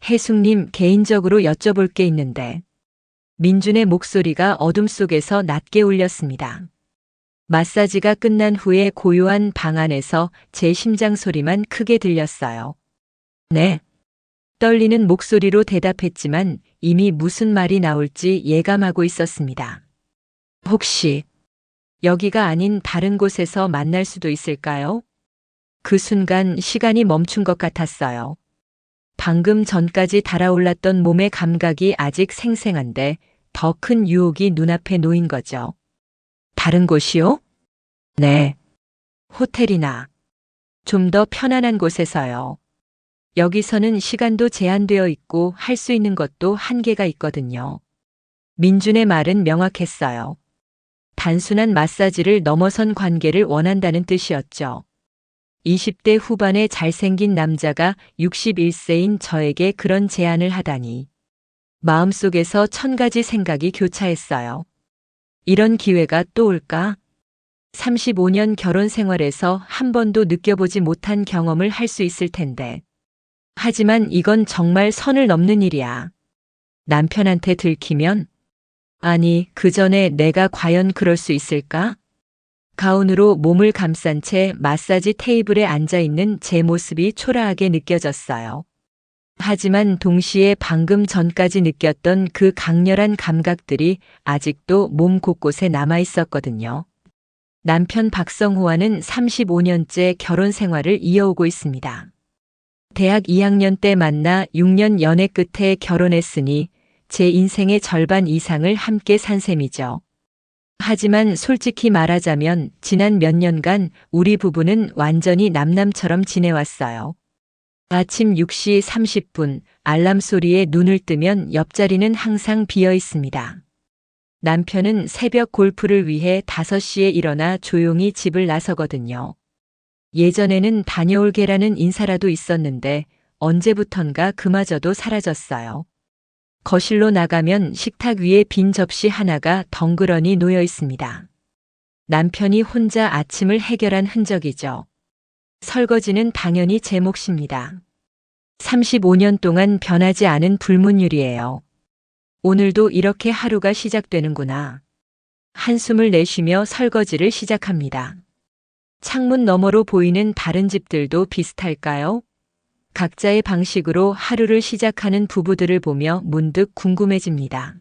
혜숙님, 개인적으로 여쭤볼 게 있는데. 민준의 목소리가 어둠 속에서 낮게 울렸습니다. 마사지가 끝난 후에 고요한 방 안에서 제 심장 소리만 크게 들렸어요. 네. 떨리는 목소리로 대답했지만 이미 무슨 말이 나올지 예감하고 있었습니다. 혹시 여기가 아닌 다른 곳에서 만날 수도 있을까요? 그 순간 시간이 멈춘 것 같았어요. 방금 전까지 달아올랐던 몸의 감각이 아직 생생한데 더 큰 유혹이 눈앞에 놓인 거죠. 다른 곳이요? 네. 호텔이나 좀 더 편안한 곳에서요. 여기서는 시간도 제한되어 있고 할 수 있는 것도 한계가 있거든요. 민준의 말은 명확했어요. 단순한 마사지를 넘어선 관계를 원한다는 뜻이었죠. 20대 후반의 잘생긴 남자가 61세인 저에게 그런 제안을 하다니. 마음속에서 1000가지 생각이 교차했어요. 이런 기회가 또 올까? 35년 결혼 생활에서 한 번도 느껴보지 못한 경험을 할 수 있을 텐데. 하지만 이건 정말 선을 넘는 일이야. 남편한테 들키면? 아니, 그 전에 내가 과연 그럴 수 있을까? 가운으로 몸을 감싼 채 마사지 테이블에 앉아 있는 제 모습이 초라하게 느껴졌어요. 하지만 동시에 방금 전까지 느꼈던 그 강렬한 감각들이 아직도 몸 곳곳에 남아 있었거든요. 남편 박성호와는 35년째 결혼 생활을 이어오고 있습니다. 대학 2학년 때 만나 6년 연애 끝에 결혼했으니 제 인생의 절반 이상을 함께 산 셈이죠. 하지만 솔직히 말하자면 지난 몇 년간 우리 부부는 완전히 남남처럼 지내왔어요. 아침 6시 30분 알람 소리에 눈을 뜨면 옆자리는 항상 비어 있습니다. 남편은 새벽 골프를 위해 5시에 일어나 조용히 집을 나서거든요. 예전에는 다녀올게라는 인사라도 있었는데 언제부턴가 그마저도 사라졌어요. 거실로 나가면 식탁 위에 빈 접시 하나가 덩그러니 놓여 있습니다. 남편이 혼자 아침을 해결한 흔적이죠. 설거지는 당연히 제 몫입니다. 35년 동안 변하지 않은 불문율이에요. 오늘도 이렇게 하루가 시작되는구나. 한숨을 내쉬며 설거지를 시작합니다. 창문 너머로 보이는 다른 집들도 비슷할까요? 각자의 방식으로 하루를 시작하는 부부들을 보며 문득 궁금해집니다.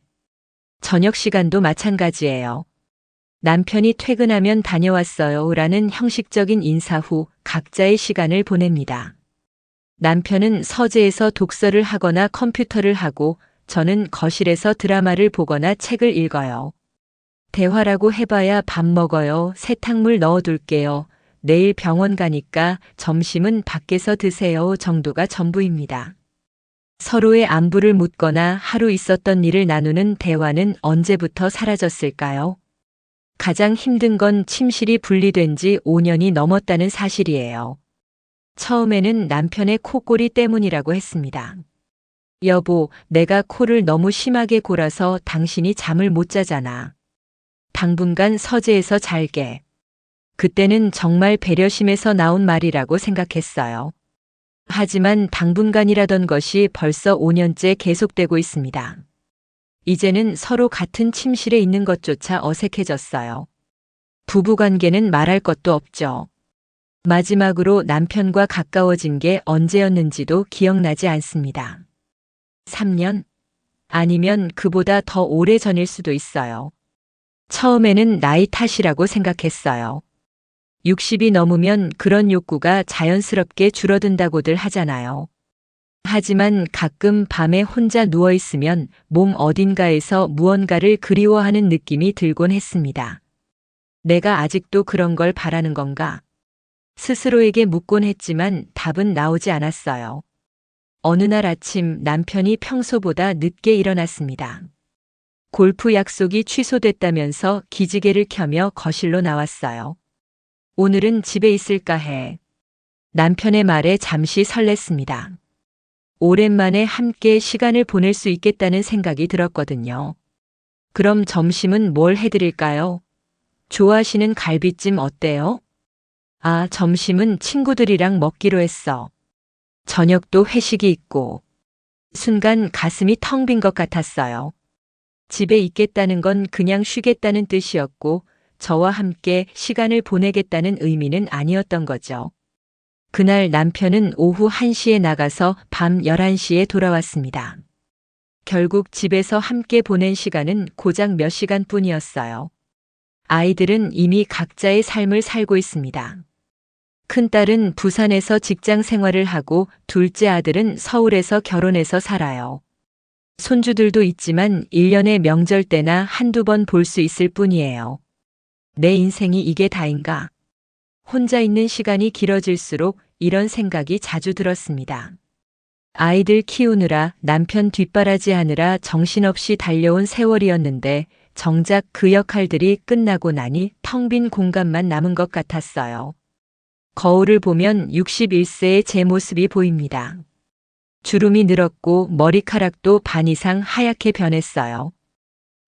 저녁 시간도 마찬가지예요. 남편이 퇴근하면 다녀왔어요 라는 형식적인 인사 후 각자의 시간을 보냅니다. 남편은 서재에서 독서를 하거나 컴퓨터를 하고 저는 거실에서 드라마를 보거나 책을 읽어요. 대화라고 해봐야 밥 먹어요. 세탁물 넣어둘게요. 내일 병원 가니까 점심은 밖에서 드세요 정도가 전부입니다. 서로의 안부를 묻거나 하루 있었던 일을 나누는 대화는 언제부터 사라졌을까요? 가장 힘든 건 침실이 분리된 지 5년이 넘었다는 사실이에요. 처음에는 남편의 코골이 때문이라고 했습니다. 여보, 내가 코를 너무 심하게 골아서 당신이 잠을 못 자잖아. 당분간 서재에서 잘게. 그때는 정말 배려심에서 나온 말이라고 생각했어요. 하지만 당분간이라던 것이 벌써 5년째 계속되고 있습니다. 이제는 서로 같은 침실에 있는 것조차 어색해졌어요. 부부관계는 말할 것도 없죠. 마지막으로 남편과 가까워진 게 언제였는지도 기억나지 않습니다. 3년? 아니면 그보다 더 오래 전일 수도 있어요. 처음에는 나이 탓이라고 생각했어요. 60이 넘으면 그런 욕구가 자연스럽게 줄어든다고들 하잖아요. 하지만 가끔 밤에 혼자 누워있으면 몸 어딘가에서 무언가를 그리워하는 느낌이 들곤 했습니다. 내가 아직도 그런 걸 바라는 건가? 스스로에게 묻곤 했지만 답은 나오지 않았어요. 어느 날 아침 남편이 평소보다 늦게 일어났습니다. 골프 약속이 취소됐다면서 기지개를 켜며 거실로 나왔어요. 오늘은 집에 있을까 해. 남편의 말에 잠시 설렜습니다. 오랜만에 함께 시간을 보낼 수 있겠다는 생각이 들었거든요. 그럼 점심은 뭘 해드릴까요? 좋아하시는 갈비찜 어때요? 아, 점심은 친구들이랑 먹기로 했어. 저녁도 회식이 있고. 순간 가슴이 텅 빈 것 같았어요. 집에 있겠다는 건 그냥 쉬겠다는 뜻이었고, 저와 함께 시간을 보내겠다는 의미는 아니었던 거죠. 그날 남편은 오후 1시에 나가서 밤 11시에 돌아왔습니다. 결국 집에서 함께 보낸 시간은 고작 몇 시간뿐이었어요. 아이들은 이미 각자의 삶을 살고 있습니다. 큰딸은 부산에서 직장 생활을 하고 둘째 아들은 서울에서 결혼해서 살아요. 손주들도 있지만 1년에 명절 때나 한두 번 볼 수 있을 뿐이에요. 내 인생이 이게 다인가? 혼자 있는 시간이 길어질수록 이런 생각이 자주 들었습니다. 아이들 키우느라 남편 뒷바라지하느라 정신없이 달려온 세월이었는데 정작 그 역할들이 끝나고 나니 텅 빈 공간만 남은 것 같았어요. 거울을 보면 61세의 제 모습이 보입니다. 주름이 늘었고 머리카락도 반 이상 하얗게 변했어요.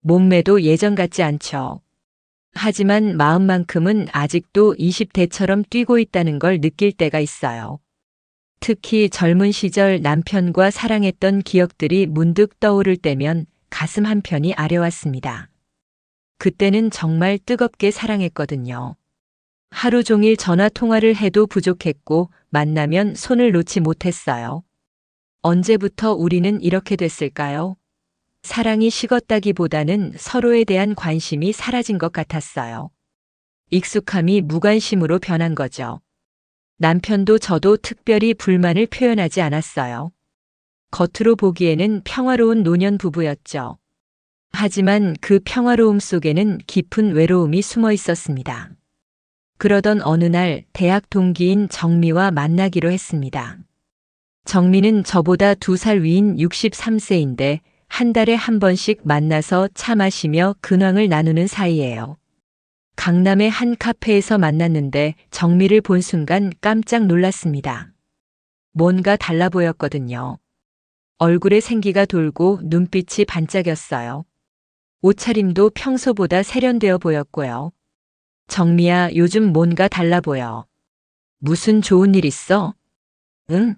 몸매도 예전 같지 않죠. 하지만 마음만큼은 아직도 20대처럼 뛰고 있다는 걸 느낄 때가 있어요. 특히 젊은 시절 남편과 사랑했던 기억들이 문득 떠오를 때면 가슴 한편이 아려왔습니다. 그때는 정말 뜨겁게 사랑했거든요. 하루 종일 전화 통화를 해도 부족했고 만나면 손을 놓지 못했어요. 언제부터 우리는 이렇게 됐을까요? 사랑이 식었다기보다는 서로에 대한 관심이 사라진 것 같았어요. 익숙함이 무관심으로 변한 거죠. 남편도 저도 특별히 불만을 표현하지 않았어요. 겉으로 보기에는 평화로운 노년 부부였죠. 하지만 그 평화로움 속에는 깊은 외로움이 숨어 있었습니다. 그러던 어느 날 대학 동기인 정미와 만나기로 했습니다. 정미는 저보다 2살 위인 63세인데 한 달에 한 번씩 만나서 차 마시며 근황을 나누는 사이예요. 강남의 한 카페에서 만났는데 정미를 본 순간 깜짝 놀랐습니다. 뭔가 달라 보였거든요. 얼굴에 생기가 돌고 눈빛이 반짝였어요. 옷차림도 평소보다 세련되어 보였고요. 정미야, 요즘 뭔가 달라 보여. 무슨 좋은 일 있어? 응?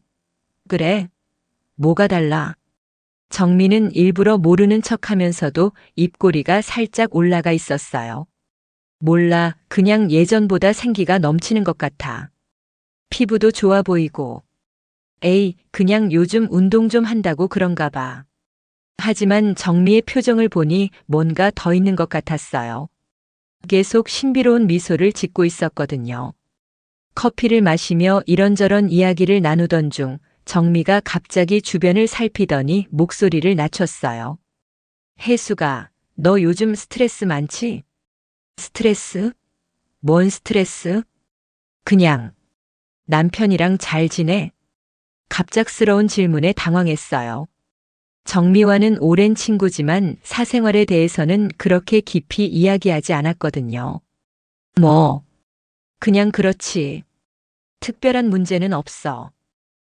그래. 뭐가 달라? 정미는 일부러 모르는 척하면서도 입꼬리가 살짝 올라가 있었어요. 몰라, 그냥 예전보다 생기가 넘치는 것 같아. 피부도 좋아 보이고. 에이, 그냥 요즘 운동 좀 한다고 그런가 봐. 하지만 정미의 표정을 보니 뭔가 더 있는 것 같았어요. 계속 신비로운 미소를 짓고 있었거든요. 커피를 마시며 이런저런 이야기를 나누던 중 정미가 갑자기 주변을 살피더니 목소리를 낮췄어요. 혜수가, 너 요즘 스트레스 많지? 스트레스? 뭔 스트레스? 그냥 남편이랑 잘 지내? 갑작스러운 질문에 당황했어요. 정미와는 오랜 친구지만 사생활에 대해서는 그렇게 깊이 이야기하지 않았거든요. 뭐, 그냥 그렇지. 특별한 문제는 없어.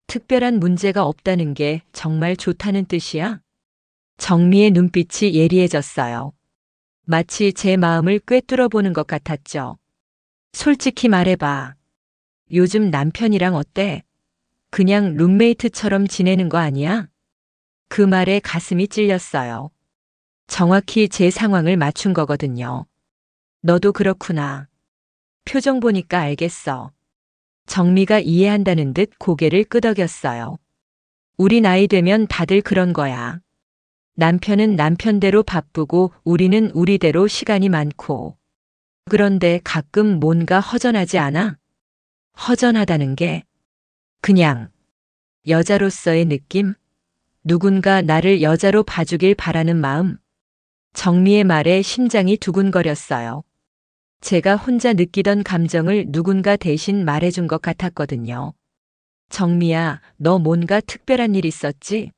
특별한 문제가 없다는 게 정말 좋다는 뜻이야? 정미의 눈빛이 예리해졌어요. 마치 제 마음을 꿰뚫어 보는 것 같았죠. 솔직히 말해봐. 요즘 남편이랑 어때? 그냥 룸메이트처럼 지내는 거 아니야? 그 말에 가슴이 찔렸어요. 정확히 제 상황을 맞춘 거거든요. 너도 그렇구나. 표정 보니까 알겠어. 정미가 이해한다는 듯 고개를 끄덕였어요. 우리 나이 되면 다들 그런 거야. 남편은 남편대로 바쁘고 우리는 우리대로 시간이 많고. 그런데 가끔 뭔가 허전하지 않아? 허전하다는 게 그냥 여자로서의 느낌? 누군가 나를 여자로 봐주길 바라는 마음. 정미의 말에 심장이 두근거렸어요. 제가 혼자 느끼던 감정을 누군가 대신 말해준 것 같았거든요. 정미야, 너 뭔가 특별한 일 있었지?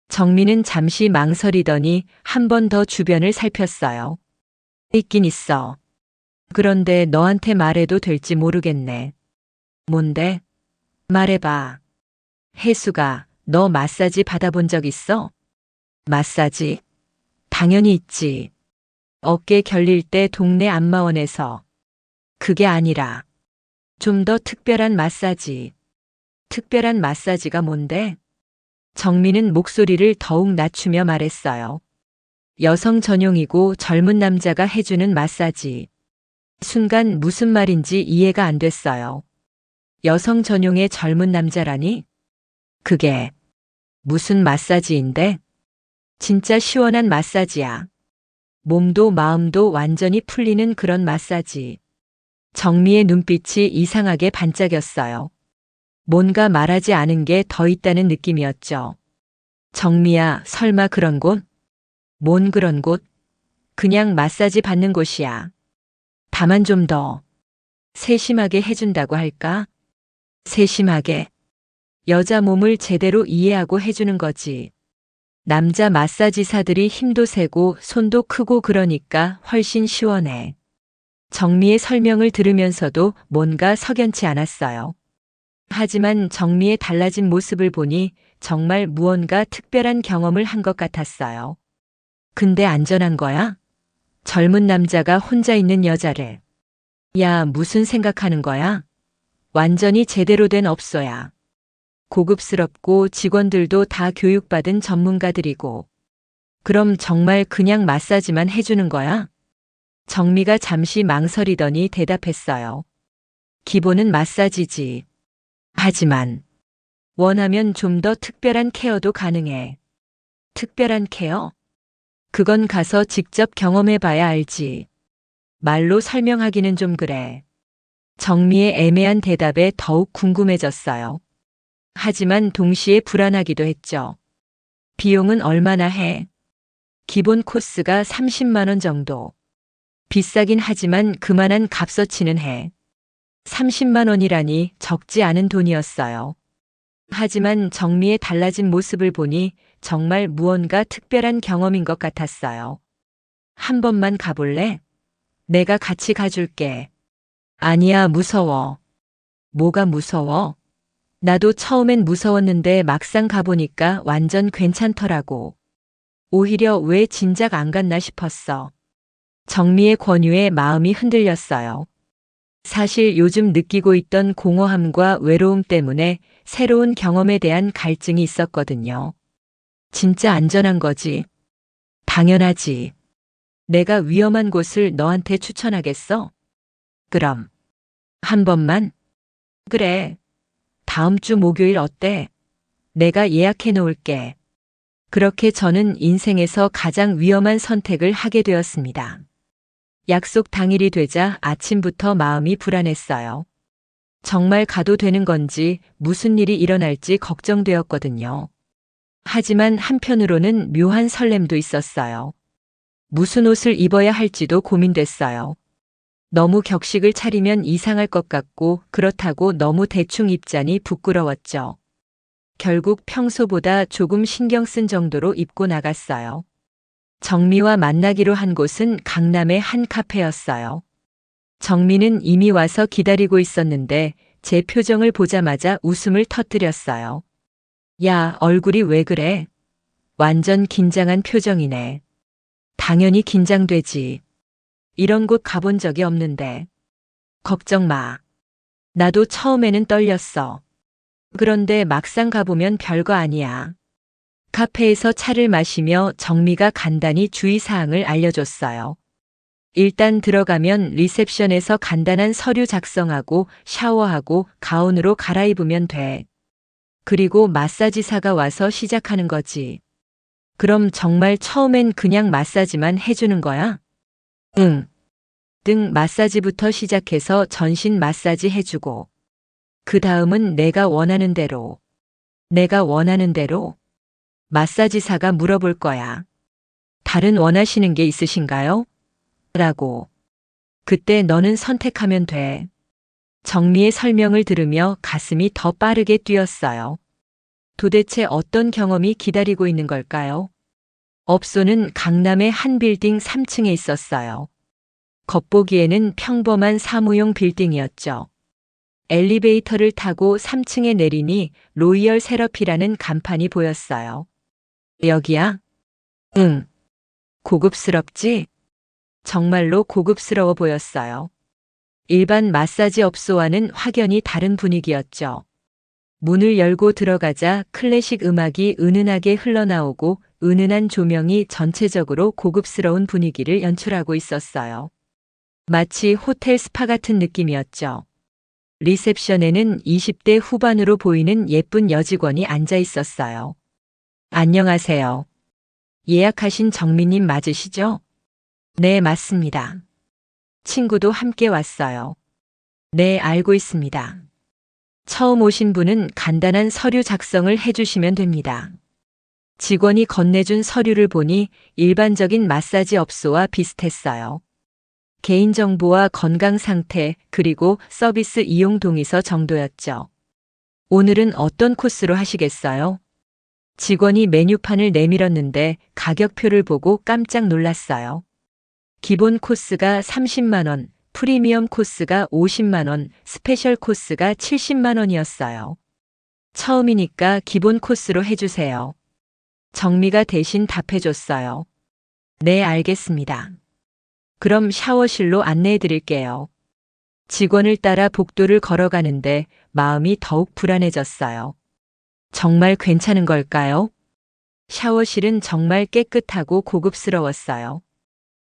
정미는 잠시 망설이더니 한 번 더 주변을 살폈어요. 있긴 있어. 그런데 너한테 말해도 될지 모르겠네. 뭔데? 말해봐. 혜수가, 너 마사지 받아본 적 있어? 마사지? 당연히 있지. 어깨 결릴 때 동네 안마원에서. 그게 아니라 좀 더 특별한 마사지. 특별한 마사지가 뭔데? 정미는 목소리를 더욱 낮추며 말했어요. 여성 전용이고 젊은 남자가 해주는 마사지. 순간 무슨 말인지 이해가 안 됐어요. 여성 전용의 젊은 남자라니? 그게 무슨 마사지인데? 진짜 시원한 마사지야. 몸도 마음도 완전히 풀리는 그런 마사지. 정미의 눈빛이 이상하게 반짝였어요. 뭔가 말하지 않은 게 더 있다는 느낌이었죠. 정미야, 설마 그런 곳? 뭔 그런 곳? 그냥 마사지 받는 곳이야. 다만 좀 더 세심하게 해준다고 할까? 세심하게. 여자 몸을 제대로 이해하고 해주는 거지. 남자 마사지사들이 힘도 세고 손도 크고 그러니까 훨씬 시원해. 정미의 설명을 들으면서도 뭔가 석연치 않았어요. 하지만 정미의 달라진 모습을 보니 정말 무언가 특별한 경험을 한 것 같았어요. 근데 안전한 거야? 젊은 남자가 혼자 있는 여자를. 야, 무슨 생각하는 거야? 완전히 제대로 된 업소야. 고급스럽고 직원들도 다 교육받은 전문가들이고. 그럼 정말 그냥 마사지만 해주는 거야? 정미가 잠시 망설이더니 대답했어요. 기본은 마사지지. 하지만 원하면 좀 더 특별한 케어도 가능해. 특별한 케어? 그건 가서 직접 경험해 봐야 알지. 말로 설명하기는 좀 그래. 정미의 애매한 대답에 더욱 궁금해졌어요. 하지만 동시에 불안하기도 했죠. 비용은 얼마나 해? 기본 코스가 30만 원 정도. 비싸긴 하지만 그만한 값어치는 해. 30만 원이라니 적지 않은 돈이었어요. 하지만 정미의 달라진 모습을 보니 정말 무언가 특별한 경험인 것 같았어요. 한 번만 가볼래? 내가 같이 가줄게. 아니야, 무서워. 뭐가 무서워? 나도 처음엔 무서웠는데 막상 가보니까 완전 괜찮더라고. 오히려 왜 진작 안 갔나 싶었어. 정미의 권유에 마음이 흔들렸어요. 사실 요즘 느끼고 있던 공허함과 외로움 때문에 새로운 경험에 대한 갈증이 있었거든요. 진짜 안전한 거지. 당연하지. 내가 위험한 곳을 너한테 추천하겠어? 그럼. 한 번만? 그래. 다음 주 목요일 어때? 내가 예약해 놓을게. 그렇게 저는 인생에서 가장 위험한 선택을 하게 되었습니다. 약속 당일이 되자 아침부터 마음이 불안했어요. 정말 가도 되는 건지 무슨 일이 일어날지 걱정되었거든요. 하지만 한편으로는 묘한 설렘도 있었어요. 무슨 옷을 입어야 할지도 고민됐어요. 너무 격식을 차리면 이상할 것 같고 그렇다고 너무 대충 입자니 부끄러웠죠. 결국 평소보다 조금 신경 쓴 정도로 입고 나갔어요. 정미와 만나기로 한 곳은 강남의 한 카페였어요. 정미는 이미 와서 기다리고 있었는데 제 표정을 보자마자 웃음을 터뜨렸어요. 야, 얼굴이 왜 그래? 완전 긴장한 표정이네. 당연히 긴장되지. 이런 곳 가본 적이 없는데. 걱정 마. 나도 처음에는 떨렸어. 그런데 막상 가보면 별거 아니야. 카페에서 차를 마시며 정미가 간단히 주의사항을 알려줬어요. 일단 들어가면 리셉션에서 간단한 서류 작성하고 샤워하고 가운으로 갈아입으면 돼. 그리고 마사지사가 와서 시작하는 거지. 그럼 정말 처음엔 그냥 마사지만 해주는 거야? 응. 등 마사지부터 시작해서 전신 마사지 해주고. 그 다음은 내가 원하는 대로. 내가 원하는 대로? 마사지사가 물어볼 거야. 다른 원하시는 게 있으신가요? 라고. 그때 너는 선택하면 돼. 정미의 설명을 들으며 가슴이 더 빠르게 뛰었어요. 도대체 어떤 경험이 기다리고 있는 걸까요? 업소는 강남의 한 빌딩 3층에 있었어요. 겉보기에는 평범한 사무용 빌딩이었죠. 엘리베이터를 타고 3층에 내리니 로이얼 세러피라는 간판이 보였어요. 여기야? 응. 고급스럽지? 정말로 고급스러워 보였어요. 일반 마사지 업소와는 확연히 다른 분위기였죠. 문을 열고 들어가자 클래식 음악이 은은하게 흘러나오고 은은한 조명이 전체적으로 고급스러운 분위기를 연출하고 있었어요. 마치 호텔 스파 같은 느낌이었죠. 리셉션에는 20대 후반으로 보이는 예쁜 여직원이 앉아 있었어요. 안녕하세요. 예약하신 정미님 맞으시죠? 네, 맞습니다. 친구도 함께 왔어요. 네, 알고 있습니다. 처음 오신 분은 간단한 서류 작성을 해주시면 됩니다. 직원이 건네준 서류를 보니 일반적인 마사지 업소와 비슷했어요. 개인정보와 건강 상태, 그리고 서비스 이용 동의서 정도였죠. 오늘은 어떤 코스로 하시겠어요? 직원이 메뉴판을 내밀었는데 가격표를 보고 깜짝 놀랐어요. 기본 코스가 30만 원, 프리미엄 코스가 50만 원, 스페셜 코스가 70만 원이었어요. 처음이니까 기본 코스로 해주세요. 정미가 대신 답해줬어요. 네, 알겠습니다. 그럼 샤워실로 안내해 드릴게요. 직원을 따라 복도를 걸어가는데 마음이 더욱 불안해졌어요. 정말 괜찮은 걸까요? 샤워실은 정말 깨끗하고 고급스러웠어요.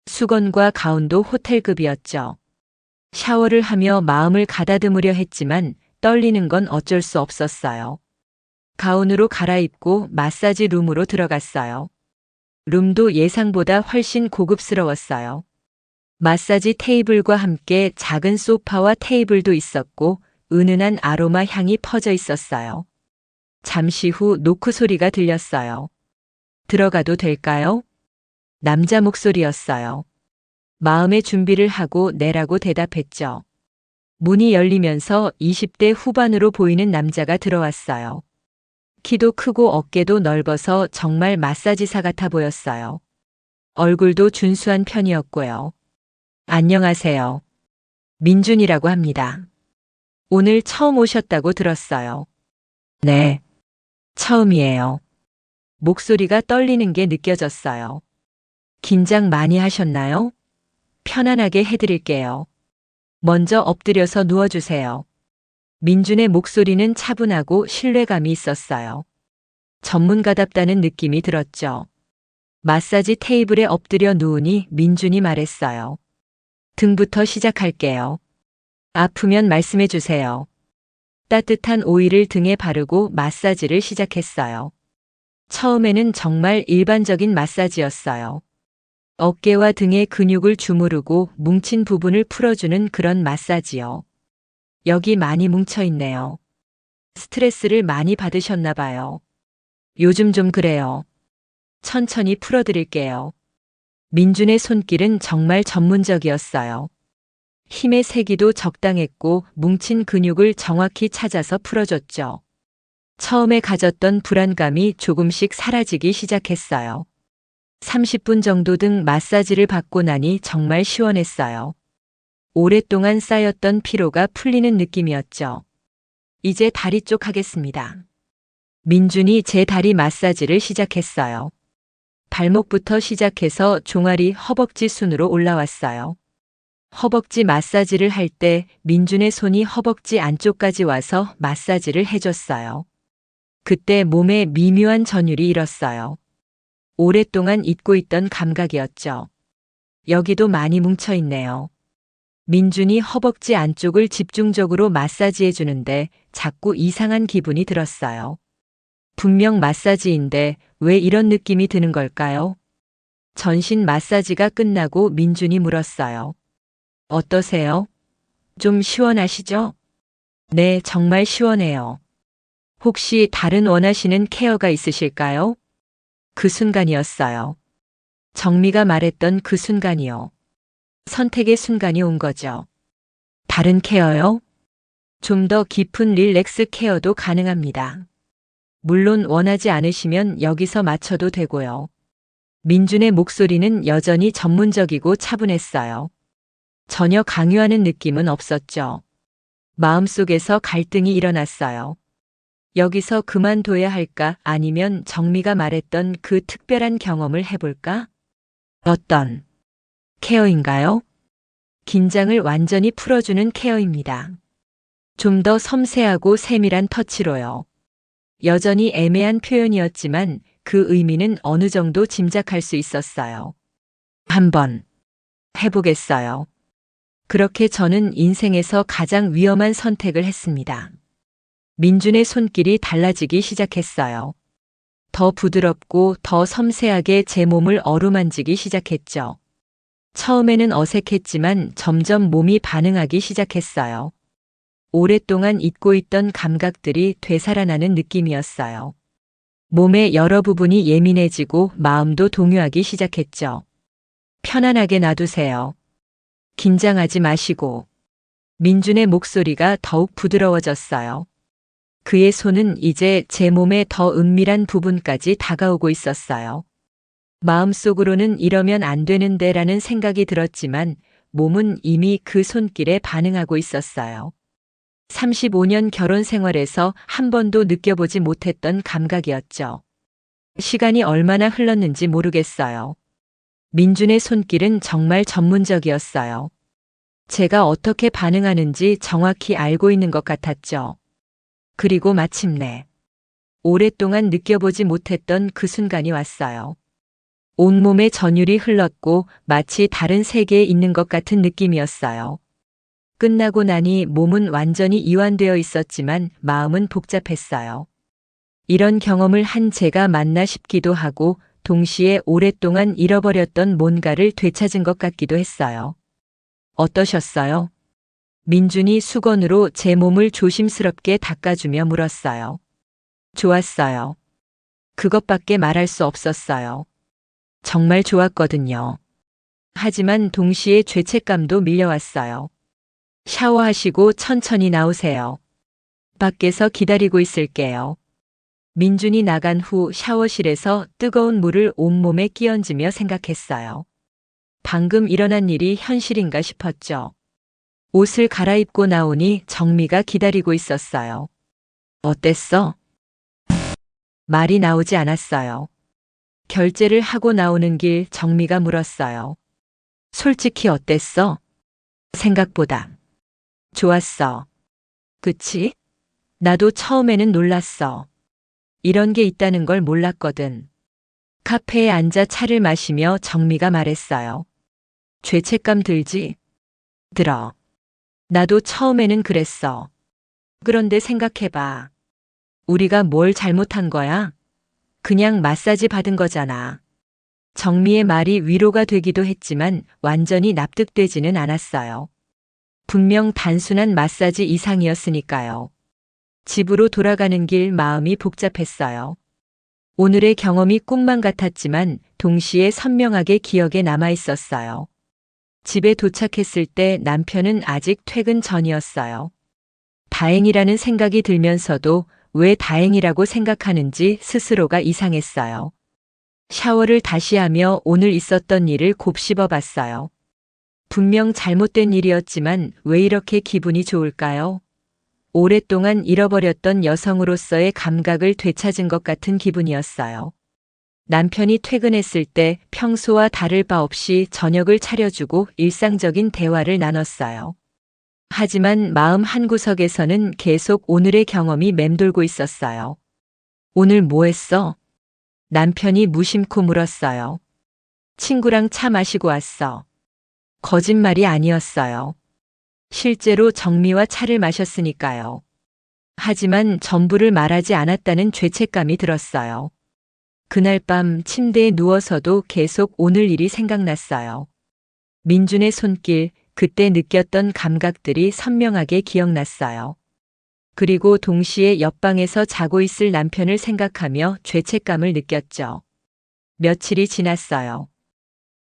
수건과 가운도 호텔급이었죠. 샤워를 하며 마음을 가다듬으려 했지만 떨리는 건 어쩔 수 없었어요. 가운으로 갈아입고 마사지 룸으로 들어갔어요. 룸도 예상보다 훨씬 고급스러웠어요. 마사지 테이블과 함께 작은 소파와 테이블도 있었고 은은한 아로마 향이 퍼져 있었어요. 잠시 후 노크 소리가 들렸어요. 들어가도 될까요? 남자 목소리였어요. 마음의 준비를 하고 내라고 대답했죠. 문이 열리면서 20대 후반으로 보이는 남자가 들어왔어요. 키도 크고 어깨도 넓어서 정말 마사지사 같아 보였어요. 얼굴도 준수한 편이었고요. 안녕하세요. 민준이라고 합니다. 오늘 처음 오셨다고 들었어요. 네, 처음이에요. 목소리가 떨리는 게 느껴졌어요. 긴장 많이 하셨나요? 편안하게 해드릴게요. 먼저 엎드려서 누워주세요. 민준의 목소리는 차분하고 신뢰감이 있었어요. 전문가답다는 느낌이 들었죠. 마사지 테이블에 엎드려 누우니 민준이 말했어요. 등부터 시작할게요. 아프면 말씀해 주세요. 따뜻한 오일을 등에 바르고 마사지를 시작했어요. 처음에는 정말 일반적인 마사지였어요. 어깨와 등의 근육을 주무르고 뭉친 부분을 풀어주는 그런 마사지요. 여기 많이 뭉쳐 있네요. 스트레스를 많이 받으셨나 봐요. 요즘 좀 그래요. 천천히 풀어드릴게요. 민준의 손길은 정말 전문적이었어요. 힘의 세기도 적당했고 뭉친 근육을 정확히 찾아서 풀어줬죠. 처음에 가졌던 불안감이 조금씩 사라지기 시작했어요. 30분 정도 등 마사지를 받고 나니 정말 시원했어요. 오랫동안 쌓였던 피로가 풀리는 느낌이었죠. 이제 다리 쪽 하겠습니다. 민준이 제 다리 마사지를 시작했어요. 발목부터 시작해서 종아리, 허벅지 순으로 올라왔어요. 허벅지 마사지를 할 때 민준의 손이 허벅지 안쪽까지 와서 마사지를 해줬어요. 그때 몸에 미묘한 전율이 일었어요. 오랫동안 잊고 있던 감각이었죠. 여기도 많이 뭉쳐 있네요. 민준이 허벅지 안쪽을 집중적으로 마사지해 주는데 자꾸 이상한 기분이 들었어요. 분명 마사지인데 왜 이런 느낌이 드는 걸까요? 전신 마사지가 끝나고 민준이 물었어요. 어떠세요? 좀 시원하시죠? 네, 정말 시원해요. 혹시 다른 원하시는 케어가 있으실까요? 그 순간이었어요. 정미가 말했던 그 순간이요. 선택의 순간이 온 거죠. 다른 케어요? 좀 더 깊은 릴렉스 케어도 가능합니다. 물론 원하지 않으시면 여기서 맞춰도 되고요. 민준의 목소리는 여전히 전문적이고 차분했어요. 전혀 강요하는 느낌은 없었죠. 마음속에서 갈등이 일어났어요. 여기서 그만둬야 할까 아니면 정미가 말했던 그 특별한 경험을 해볼까? 어떤 케어인가요? 긴장을 완전히 풀어주는 케어입니다. 좀 더 섬세하고 세밀한 터치로요. 여전히 애매한 표현이었지만 그 의미는 어느 정도 짐작할 수 있었어요. 한번 해보겠어요. 그렇게 저는 인생에서 가장 위험한 선택을 했습니다. 민준의 손길이 달라지기 시작했어요. 더 부드럽고 더 섬세하게 제 몸을 어루만지기 시작했죠. 처음에는 어색했지만 점점 몸이 반응하기 시작했어요. 오랫동안 잊고 있던 감각들이 되살아나는 느낌이었어요. 몸의 여러 부분이 예민해지고 마음도 동요하기 시작했죠. 편안하게 놔두세요. 긴장하지 마시고. 민준의 목소리가 더욱 부드러워졌어요. 그의 손은 이제 제 몸의 더 은밀한 부분까지 다가오고 있었어요. 마음속으로는 이러면 안 되는데라는 생각이 들었지만 몸은 이미 그 손길에 반응하고 있었어요. 35년 결혼 생활에서 한 번도 느껴보지 못했던 감각이었죠. 시간이 얼마나 흘렀는지 모르겠어요. 민준의 손길은 정말 전문적이었어요. 제가 어떻게 반응하는지 정확히 알고 있는 것 같았죠. 그리고 마침내 오랫동안 느껴보지 못했던 그 순간이 왔어요. 온몸에 전율이 흘렀고 마치 다른 세계에 있는 것 같은 느낌이었어요. 끝나고 나니 몸은 완전히 이완되어 있었지만 마음은 복잡했어요. 이런 경험을 한 제가 맞나 싶기도 하고 동시에 오랫동안 잃어버렸던 뭔가를 되찾은 것 같기도 했어요. 어떠셨어요? 민준이 수건으로 제 몸을 조심스럽게 닦아주며 물었어요. 좋았어요. 그것밖에 말할 수 없었어요. 정말 좋았거든요. 하지만 동시에 죄책감도 밀려왔어요. 샤워하시고 천천히 나오세요. 밖에서 기다리고 있을게요. 민준이 나간 후 샤워실에서 뜨거운 물을 온몸에 끼얹으며 생각했어요. 방금 일어난 일이 현실인가 싶었죠. 옷을 갈아입고 나오니 정미가 기다리고 있었어요. 어땠어? 말이 나오지 않았어요. 결제를 하고 나오는 길 정미가 물었어요. 솔직히 어땠어? 생각보다. 좋았어. 그치? 나도 처음에는 놀랐어. 이런 게 있다는 걸 몰랐거든. 카페에 앉아 차를 마시며 정미가 말했어요. 죄책감 들지? 들어. 나도 처음에는 그랬어. 그런데 생각해봐. 우리가 뭘 잘못한 거야? 그냥 마사지 받은 거잖아. 정미의 말이 위로가 되기도 했지만 완전히 납득되지는 않았어요. 분명 단순한 마사지 이상이었으니까요. 집으로 돌아가는 길 마음이 복잡했어요. 오늘의 경험이 꿈만 같았지만 동시에 선명하게 기억에 남아 있었어요. 집에 도착했을 때 남편은 아직 퇴근 전이었어요. 다행이라는 생각이 들면서도 왜 다행이라고 생각하는지 스스로가 이상했어요. 샤워를 다시 하며 오늘 있었던 일을 곱씹어 봤어요. 분명 잘못된 일이었지만 왜 이렇게 기분이 좋을까요? 오랫동안 잃어버렸던 여성으로서의 감각을 되찾은 것 같은 기분이었어요. 남편이 퇴근했을 때 평소와 다를 바 없이 저녁을 차려주고 일상적인 대화를 나눴어요. 하지만 마음 한구석에서는 계속 오늘의 경험이 맴돌고 있었어요. 오늘 뭐 했어? 남편이 무심코 물었어요. 친구랑 차 마시고 왔어. 거짓말이 아니었어요. 실제로 정미와 차를 마셨으니까요. 하지만 전부를 말하지 않았다는 죄책감이 들었어요. 그날 밤 침대에 누워서도 계속 오늘 일이 생각났어요. 민준의 손길, 그때 느꼈던 감각들이 선명하게 기억났어요. 그리고 동시에 옆방에서 자고 있을 남편을 생각하며 죄책감을 느꼈죠. 며칠이 지났어요.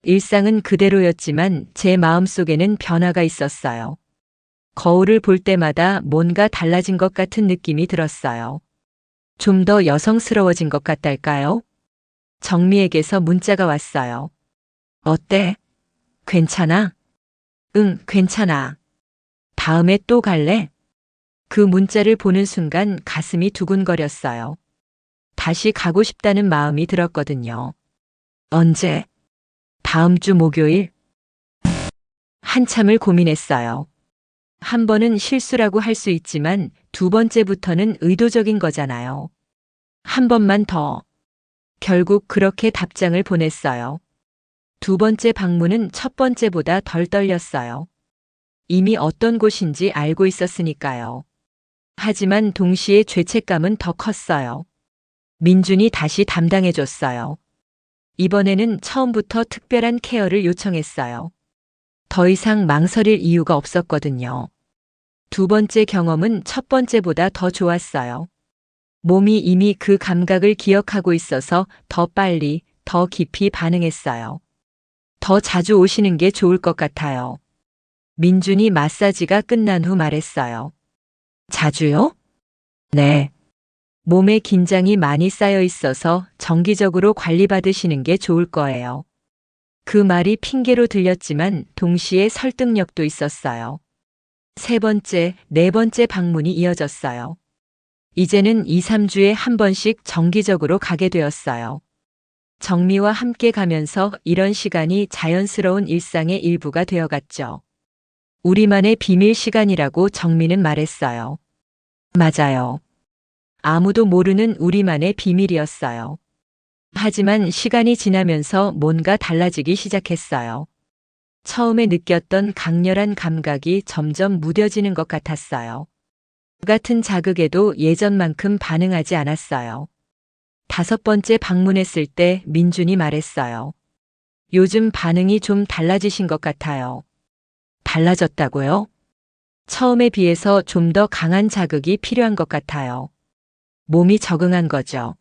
일상은 그대로였지만 제 마음속에는 변화가 있었어요. 거울을 볼 때마다 뭔가 달라진 것 같은 느낌이 들었어요. 좀 더 여성스러워진 것 같달까요? 정미에게서 문자가 왔어요. 어때? 괜찮아? 응, 괜찮아. 다음에 또 갈래? 그 문자를 보는 순간 가슴이 두근거렸어요. 다시 가고 싶다는 마음이 들었거든요. 언제? 다음 주 목요일? 한참을 고민했어요. 한 번은 실수라고 할 수 있지만 두 번째부터는 의도적인 거잖아요. 한 번만 더. 결국 그렇게 답장을 보냈어요. 두 번째 방문은 첫 번째보다 덜 떨렸어요. 이미 어떤 곳인지 알고 있었으니까요. 하지만 동시에 죄책감은 더 컸어요. 민준이 다시 담당해줬어요. 이번에는 처음부터 특별한 케어를 요청했어요. 더 이상 망설일 이유가 없었거든요. 두 번째 경험은 첫 번째보다 더 좋았어요. 몸이 이미 그 감각을 기억하고 있어서 더 빨리, 더 깊이 반응했어요. 더 자주 오시는 게 좋을 것 같아요. 민준이 마사지가 끝난 후 말했어요. 자주요? 네. 몸에 긴장이 많이 쌓여 있어서 정기적으로 관리받으시는 게 좋을 거예요. 그 말이 핑계로 들렸지만 동시에 설득력도 있었어요. 세 번째, 네 번째 방문이 이어졌어요. 이제는 2, 3주에 한 번씩 정기적으로 가게 되었어요. 정미와 함께 가면서 이런 시간이 자연스러운 일상의 일부가 되어갔죠. 우리만의 비밀 시간이라고 정미는 말했어요. 맞아요. 아무도 모르는 우리만의 비밀이었어요. 하지만 시간이 지나면서 뭔가 달라지기 시작했어요. 처음에 느꼈던 강렬한 감각이 점점 무뎌지는 것 같았어요. 같은 자극에도 예전만큼 반응하지 않았어요. 다섯 번째 방문했을 때 민준이 말했어요. 요즘 반응이 좀 달라지신 것 같아요. 달라졌다고요? 처음에 비해서 좀 더 강한 자극이 필요한 것 같아요. 몸이 적응한 거죠.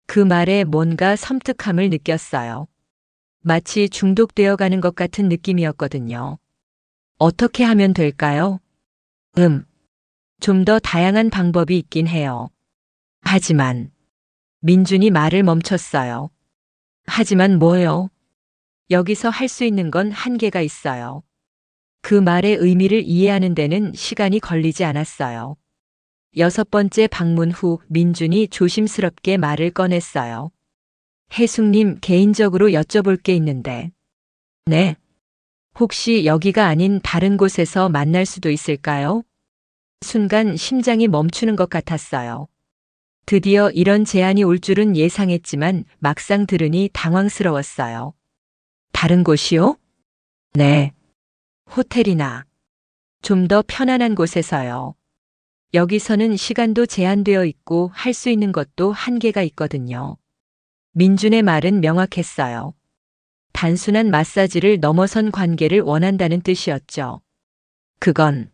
그 말에 뭔가 섬뜩함을 느꼈어요. 마치 중독되어 가는 것 같은 느낌이었거든요. 어떻게 하면 될까요? 좀 더 다양한 방법이 있긴 해요. 하지만, 민준이 말을 멈췄어요. 하지만 뭐요? 여기서 할 수 있는 건 한계가 있어요. 그 말의 의미를 이해하는 데는 시간이 걸리지 않았어요. 여섯 번째 방문 후 민준이 조심스럽게 말을 꺼냈어요. 혜숙님, 개인적으로 여쭤볼 게 있는데. 네. 혹시 여기가 아닌 다른 곳에서 만날 수도 있을까요? 순간 심장이 멈추는 것 같았어요. 드디어 이런 제안이 올 줄은 예상했지만 막상 들으니 당황스러웠어요. 다른 곳이요? 네. 호텔이나 좀 더 편안한 곳에서요. 여기서는 시간도 제한되어 있고 할 수 있는 것도 한계가 있거든요. 민준의 말은 명확했어요. 단순한 마사지를 넘어선 관계를 원한다는 뜻이었죠. 그건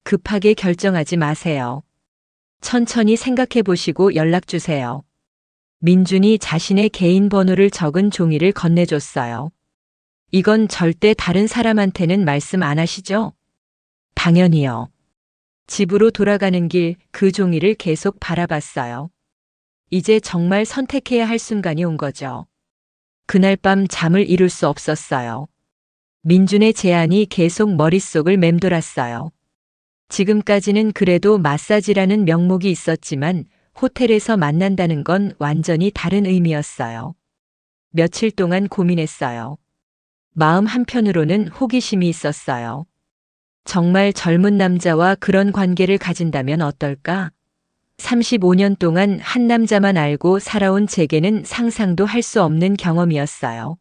급하게 결정하지 마세요. 천천히 생각해 보시고 연락 주세요. 민준이 자신의 개인 번호를 적은 종이를 건네줬어요. 이건 절대 다른 사람한테는 말씀 안 하시죠? 당연히요. 집으로 돌아가는 길 그 종이를 계속 바라봤어요. 이제 정말 선택해야 할 순간이 온 거죠. 그날 밤 잠을 이룰 수 없었어요. 민준의 제안이 계속 머릿속을 맴돌았어요. 지금까지는 그래도 마사지라는 명목이 있었지만 호텔에서 만난다는 건 완전히 다른 의미였어요. 며칠 동안 고민했어요. 마음 한편으로는 호기심이 있었어요. 정말 젊은 남자와 그런 관계를 가진다면 어떨까? 35년 동안 한 남자만 알고 살아온 제게는 상상도 할 수 없는 경험이었어요.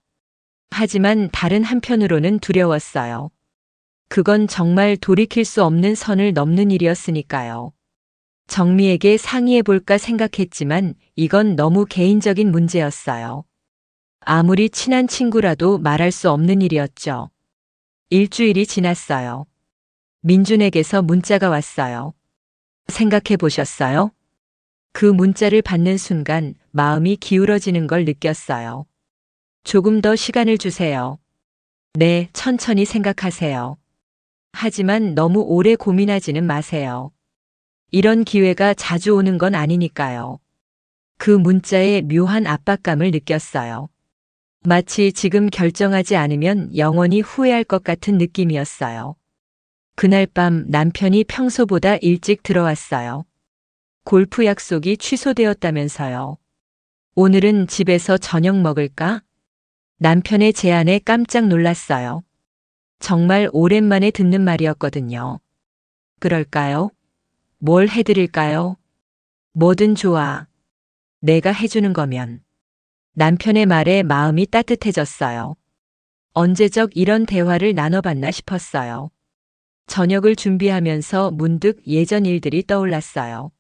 하지만 다른 한편으로는 두려웠어요. 그건 정말 돌이킬 수 없는 선을 넘는 일이었으니까요. 정미에게 상의해볼까 생각했지만 이건 너무 개인적인 문제였어요. 아무리 친한 친구라도 말할 수 없는 일이었죠. 일주일이 지났어요. 민준에게서 문자가 왔어요. 생각해 보셨어요? 그 문자를 받는 순간 마음이 기울어지는 걸 느꼈어요. 조금 더 시간을 주세요. 네, 천천히 생각하세요. 하지만 너무 오래 고민하지는 마세요. 이런 기회가 자주 오는 건 아니니까요. 그 문자에 묘한 압박감을 느꼈어요. 마치 지금 결정하지 않으면 영원히 후회할 것 같은 느낌이었어요. 그날 밤 남편이 평소보다 일찍 들어왔어요. 골프 약속이 취소되었다면서요. 오늘은 집에서 저녁 먹을까? 남편의 제안에 깜짝 놀랐어요. 정말 오랜만에 듣는 말이었거든요. 그럴까요? 뭘 해드릴까요? 뭐든 좋아. 내가 해주는 거면. 남편의 말에 마음이 따뜻해졌어요. 언제적 이런 대화를 나눠봤나 싶었어요. 저녁을 준비하면서 문득 예전 일들이 떠올랐어요.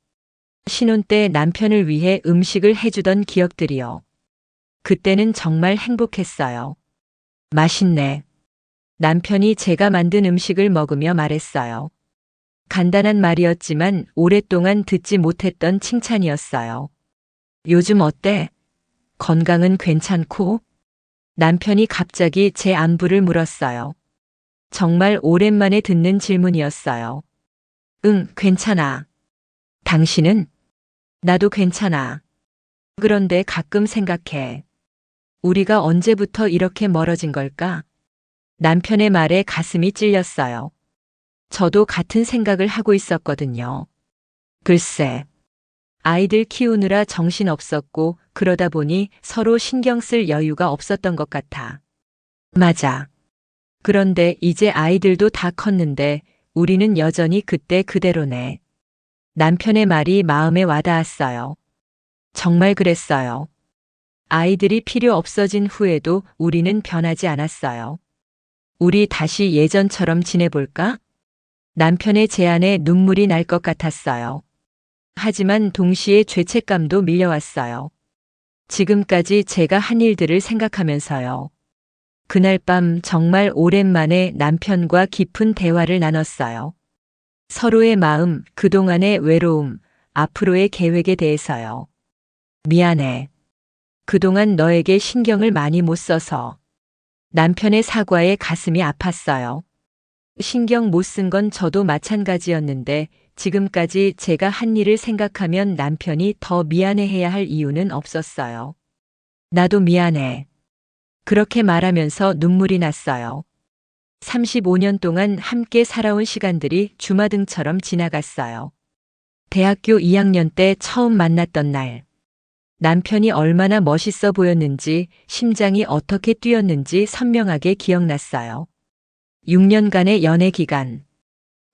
신혼 때 남편을 위해 음식을 해주던 기억들이요. 그때는 정말 행복했어요. 맛있네. 남편이 제가 만든 음식을 먹으며 말했어요. 간단한 말이었지만 오랫동안 듣지 못했던 칭찬이었어요. 요즘 어때? 건강은 괜찮고? 남편이 갑자기 제 안부를 물었어요. 정말 오랜만에 듣는 질문이었어요. 응, 괜찮아. 당신은? 나도 괜찮아. 그런데 가끔 생각해. 우리가 언제부터 이렇게 멀어진 걸까? 남편의 말에 가슴이 찔렸어요. 저도 같은 생각을 하고 있었거든요. 글쎄, 아이들 키우느라 정신 없었고 그러다 보니 서로 신경 쓸 여유가 없었던 것 같아. 맞아. 그런데 이제 아이들도 다 컸는데 우리는 여전히 그때 그대로네. 남편의 말이 마음에 와닿았어요. 정말 그랬어요. 아이들이 필요 없어진 후에도 우리는 변하지 않았어요. 우리 다시 예전처럼 지내볼까? 남편의 제안에 눈물이 날 것 같았어요. 하지만 동시에 죄책감도 밀려왔어요. 지금까지 제가 한 일들을 생각하면서요. 그날 밤 정말 오랜만에 남편과 깊은 대화를 나눴어요. 서로의 마음, 그동안의 외로움, 앞으로의 계획에 대해서요. 미안해. 그동안 너에게 신경을 많이 못 써서. 남편의 사과에 가슴이 아팠어요. 신경 못 쓴 건 저도 마찬가지였는데 지금까지 제가 한 일을 생각하면 남편이 더 미안해해야 할 이유는 없었어요. 나도 미안해. 그렇게 말하면서 눈물이 났어요. 35년 동안 함께 살아온 시간들이 주마등처럼 지나갔어요. 대학교 2학년 때 처음 만났던 날. 남편이 얼마나 멋있어 보였는지, 심장이 어떻게 뛰었는지 선명하게 기억났어요. 6년간의 연애 기간.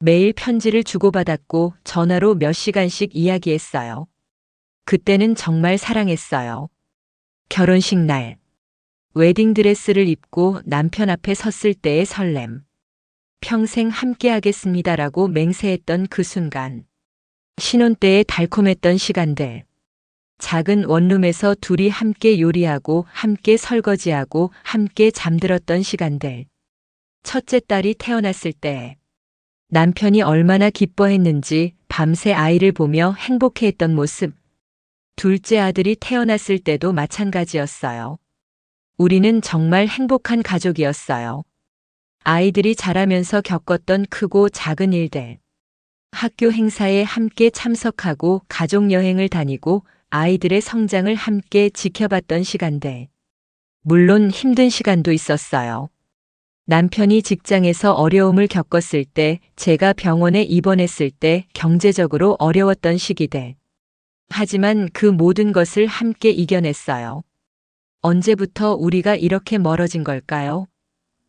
매일 편지를 주고받았고 전화로 몇 시간씩 이야기했어요. 그때는 정말 사랑했어요. 결혼식 날. 웨딩드레스를 입고 남편 앞에 섰을 때의 설렘. 평생 함께 하겠습니다라고 맹세했던 그 순간. 신혼 때의 달콤했던 시간들. 작은 원룸에서 둘이 함께 요리하고 함께 설거지하고 함께 잠들었던 시간들. 첫째 딸이 태어났을 때 남편이 얼마나 기뻐했는지 밤새 아이를 보며 행복해했던 모습. 둘째 아들이 태어났을 때도 마찬가지였어요. 우리는 정말 행복한 가족이었어요. 아이들이 자라면서 겪었던 크고 작은 일들. 학교 행사에 함께 참석하고 가족 여행을 다니고 아이들의 성장을 함께 지켜봤던 시간들. 물론 힘든 시간도 있었어요. 남편이 직장에서 어려움을 겪었을 때, 제가 병원에 입원했을 때 경제적으로 어려웠던 시기들. 하지만 그 모든 것을 함께 이겨냈어요. 언제부터 우리가 이렇게 멀어진 걸까요?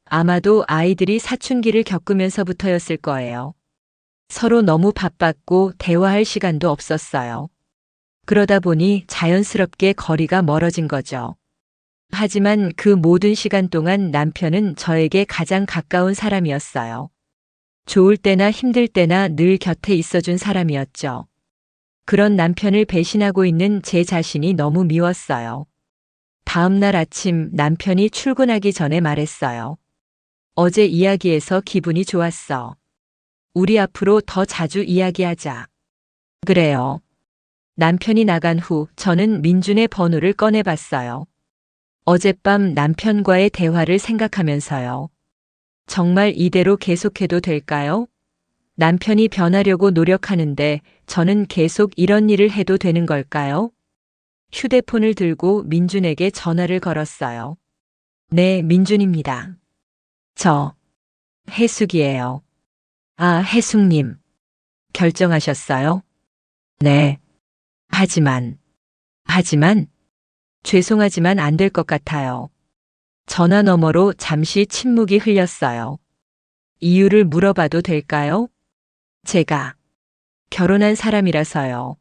아마도 아이들이 사춘기를 겪으면서부터였을 거예요. 서로 너무 바빴고 대화할 시간도 없었어요. 그러다 보니 자연스럽게 거리가 멀어진 거죠. 하지만 그 모든 시간 동안 남편은 저에게 가장 가까운 사람이었어요. 좋을 때나 힘들 때나 늘 곁에 있어준 사람이었죠. 그런 남편을 배신하고 있는 제 자신이 너무 미웠어요. 다음 날 아침 남편이 출근하기 전에 말했어요. 어제 이야기해서 기분이 좋았어. 우리 앞으로 더 자주 이야기하자. 그래요. 남편이 나간 후 저는 민준의 번호를 꺼내봤어요. 어젯밤 남편과의 대화를 생각하면서요. 정말 이대로 계속해도 될까요? 남편이 변하려고 노력하는데 저는 계속 이런 일을 해도 되는 걸까요? 휴대폰을 들고 민준에게 전화를 걸었어요. 네, 민준입니다. 저, 해숙이에요. 아, 해숙님. 결정하셨어요? 네. 하지만, 죄송하지만 안 될 것 같아요. 전화 너머로 잠시 침묵이 흘렸어요. 이유를 물어봐도 될까요? 제가 결혼한 사람이라서요.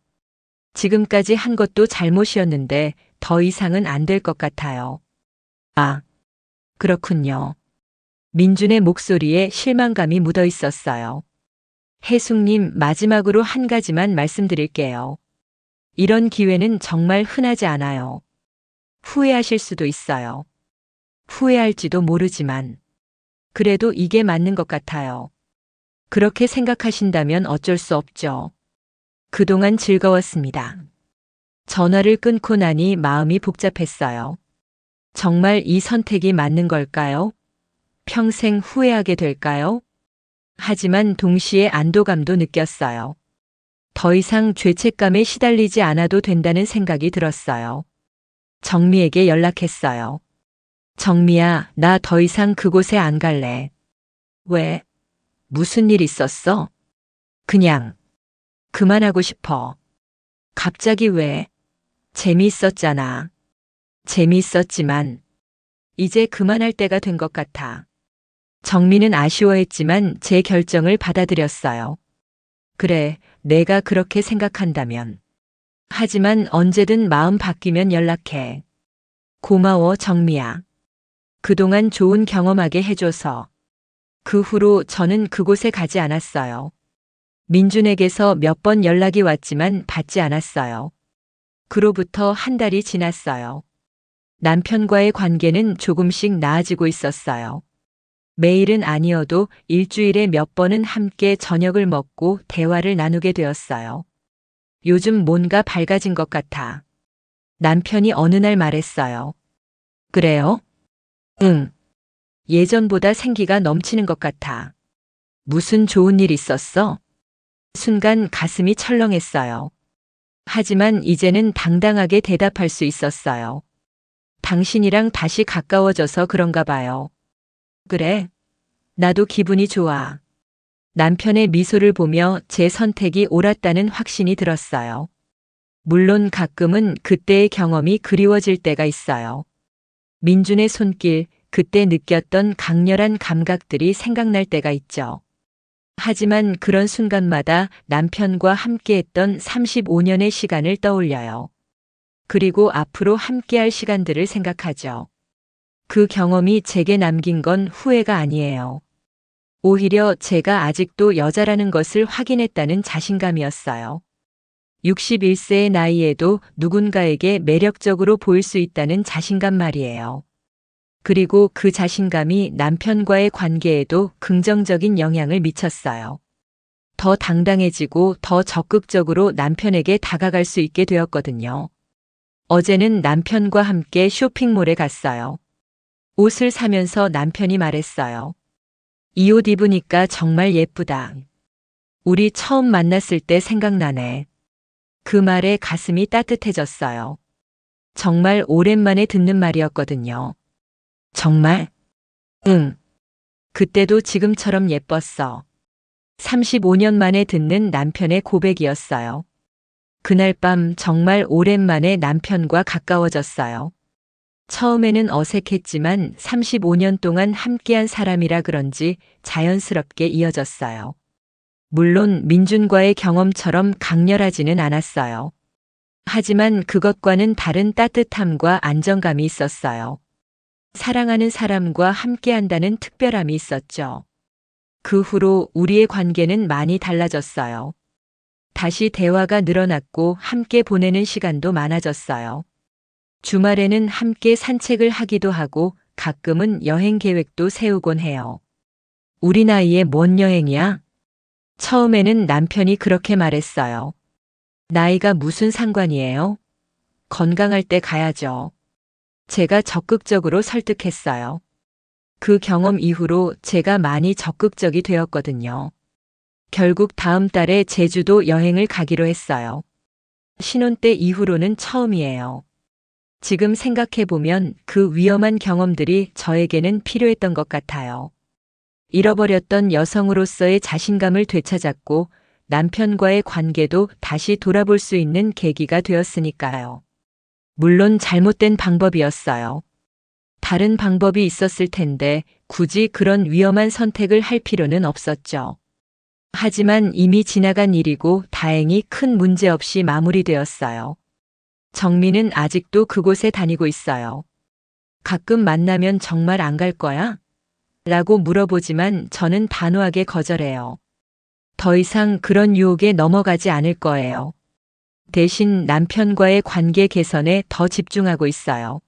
지금까지 한 것도 잘못이었는데 더 이상은 안 될 것 같아요. 아, 그렇군요. 민준의 목소리에 실망감이 묻어 있었어요. 혜숙님, 마지막으로 한 가지만 말씀드릴게요. 이런 기회는 정말 흔하지 않아요. 후회하실 수도 있어요. 후회할지도 모르지만, 그래도 이게 맞는 것 같아요. 그렇게 생각하신다면 어쩔 수 없죠. 그동안 즐거웠습니다. 전화를 끊고 나니 마음이 복잡했어요. 정말 이 선택이 맞는 걸까요? 평생 후회하게 될까요? 하지만 동시에 안도감도 느꼈어요. 더 이상 죄책감에 시달리지 않아도 된다는 생각이 들었어요. 정미에게 연락했어요. 정미야, 나 더 이상 그곳에 안 갈래. 왜? 무슨 일 있었어? 그냥 그만하고 싶어. 갑자기 왜? 재미있었잖아. 재미있었지만 이제 그만할 때가 된 것 같아. 정미는 아쉬워했지만 제 결정을 받아들였어요. 그래, 내가 그렇게 생각한다면. 하지만 언제든 마음 바뀌면 연락해. 고마워, 정미야. 그동안 좋은 경험하게 해줘서. 그 후로 저는 그곳에 가지 않았어요. 민준에게서 몇 번 연락이 왔지만 받지 않았어요. 그로부터 한 달이 지났어요. 남편과의 관계는 조금씩 나아지고 있었어요. 매일은 아니어도 일주일에 몇 번은 함께 저녁을 먹고 대화를 나누게 되었어요. 요즘 뭔가 밝아진 것 같아. 남편이 어느 날 말했어요. 그래요? 응. 예전보다 생기가 넘치는 것 같아. 무슨 좋은 일 있었어? 순간 가슴이 철렁했어요. 하지만 이제는 당당하게 대답할 수 있었어요. 당신이랑 다시 가까워져서 그런가 봐요. 그래. 나도 기분이 좋아. 남편의 미소를 보며 제 선택이 옳았다는 확신이 들었어요. 물론 가끔은 그때의 경험이 그리워질 때가 있어요. 민준의 손길, 그때 느꼈던 강렬한 감각들이 생각날 때가 있죠. 하지만 그런 순간마다 남편과 함께했던 35년의 시간을 떠올려요. 그리고 앞으로 함께할 시간들을 생각하죠. 그 경험이 제게 남긴 건 후회가 아니에요. 오히려 제가 아직도 여자라는 것을 확인했다는 자신감이었어요. 61세의 나이에도 누군가에게 매력적으로 보일 수 있다는 자신감 말이에요. 그리고 그 자신감이 남편과의 관계에도 긍정적인 영향을 미쳤어요. 더 당당해지고 더 적극적으로 남편에게 다가갈 수 있게 되었거든요. 어제는 남편과 함께 쇼핑몰에 갔어요. 옷을 사면서 남편이 말했어요. 이 옷 입으니까 정말 예쁘다. 우리 처음 만났을 때 생각나네. 그 말에 가슴이 따뜻해졌어요. 정말 오랜만에 듣는 말이었거든요. 정말? 응. 그때도 지금처럼 예뻤어. 35년 만에 듣는 남편의 고백이었어요. 그날 밤 정말 오랜만에 남편과 가까워졌어요. 처음에는 어색했지만 35년 동안 함께한 사람이라 그런지 자연스럽게 이어졌어요. 물론 민준과의 경험처럼 강렬하지는 않았어요. 하지만 그것과는 다른 따뜻함과 안정감이 있었어요. 사랑하는 사람과 함께한다는 특별함이 있었죠. 그 후로 우리의 관계는 많이 달라졌어요. 다시 대화가 늘어났고 함께 보내는 시간도 많아졌어요. 주말에는 함께 산책을 하기도 하고 가끔은 여행 계획도 세우곤 해요. 우리 나이에 뭔 여행이야? 처음에는 남편이 그렇게 말했어요. 나이가 무슨 상관이에요? 건강할 때 가야죠. 제가 적극적으로 설득했어요. 그 경험 이후로 제가 많이 적극적이 되었거든요. 결국 다음 달에 제주도 여행을 가기로 했어요. 신혼 때 이후로는 처음이에요. 지금 생각해보면 그 위험한 경험들이 저에게는 필요했던 것 같아요. 잃어버렸던 여성으로서의 자신감을 되찾았고 남편과의 관계도 다시 돌아볼 수 있는 계기가 되었으니까요. 물론 잘못된 방법이었어요. 다른 방법이 있었을 텐데 굳이 그런 위험한 선택을 할 필요는 없었죠. 하지만 이미 지나간 일이고 다행히 큰 문제 없이 마무리되었어요. 정민은 아직도 그곳에 다니고 있어요. 가끔 만나면 정말 안 갈 거야? 라고 물어보지만 저는 단호하게 거절해요. 더 이상 그런 유혹에 넘어가지 않을 거예요. 대신 남편과의 관계 개선에 더 집중하고 있어요.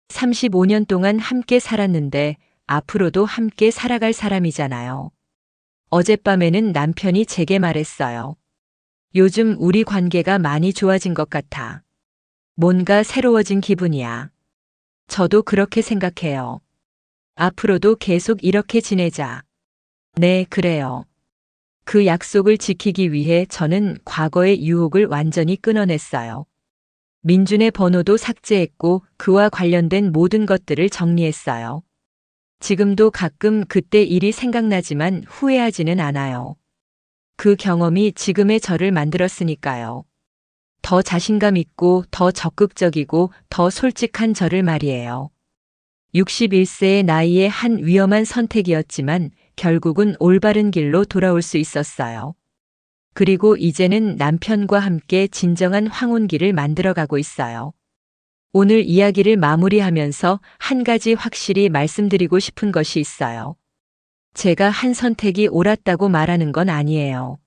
35년 동안 함께 살았는데 앞으로도 함께 살아갈 사람이잖아요. 어젯밤에는 남편이 제게 말했어요. 요즘 우리 관계가 많이 좋아진 것 같아. 뭔가 새로워진 기분이야. 저도 그렇게 생각해요. 앞으로도 계속 이렇게 지내자. 네, 그래요. 그 약속을 지키기 위해 저는 과거의 유혹을 완전히 끊어냈어요. 민준의 번호도 삭제했고 그와 관련된 모든 것들을 정리했어요. 지금도 가끔 그때 일이 생각나지만 후회하지는 않아요. 그 경험이 지금의 저를 만들었으니까요. 더 자신감 있고 더 적극적이고 더 솔직한 저를 말이에요. 61세의 나이에 한 위험한 선택이었지만 결국은 올바른 길로 돌아올 수 있었어요. 그리고 이제는 남편과 함께 진정한 황혼기를 만들어가고 있어요. 오늘 이야기를 마무리하면서 한 가지 확실히 말씀드리고 싶은 것이 있어요. 제가 한 선택이 옳았다고 말하는 건 아니에요.